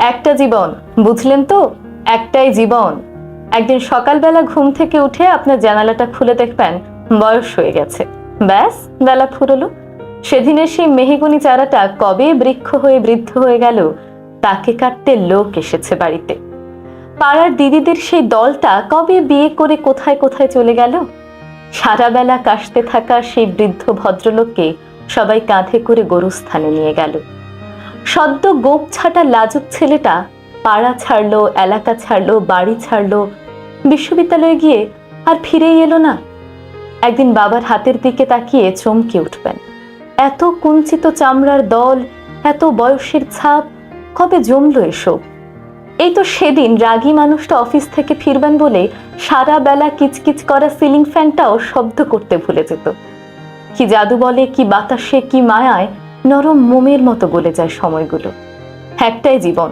একটা জীবন, বুঝলেন তো? একটাই জীবন। একদিন সকালবেলা ঘুম থেকে উঠে আপনার জানালাটা খুলে দেখবেন বয়স হয়ে গেছে। ব্যাস, বেলা ফুরলো। সেদিনের সেই মেহগনি চারাটা কবে বৃক্ষ হয়ে বৃদ্ধ হয়ে গেল, তাকে কাটতে লোক এসেছে বাড়িতে। পাড়ার দিদিদের সেই দলটা কবে বিয়ে করে কোথায় কোথায় চলে গেল। সারা বেলা কাশতে থাকা সেই বৃদ্ধ ভদ্রলোককে সবাই কাঁধে করে গরুস্থানে নিয়ে গেল। সদ্য গোপ ছাটা লাজুক ছেলেটা পাড়া ছাড়লো, এলাকা ছাড়লো, বাড়ি ছাড়লো, বিশ্ববিদ্যালয়ে গিয়ে আর ফিরেই এলো না। একদিন বাবার হাতের দিকে তাকিয়ে চমকে উঠবেন। এত কুঞ্চিত চামড়ার দল, এত বয়সের ছাপ, কবে জমলো এসব? এই তো সেদিন রাগী মানুষটা অফিস থেকে ফিরবেন বলে সারা বেলা কিচকিচ করা সিলিং ফ্যানটাও শব্দ করতে ভুলে যেত। কি জাদু বলে, কি বাতাসে, কি মায়ায় নরম মোমের মতো গলে যায় সময়গুলো। একটাই জীবন,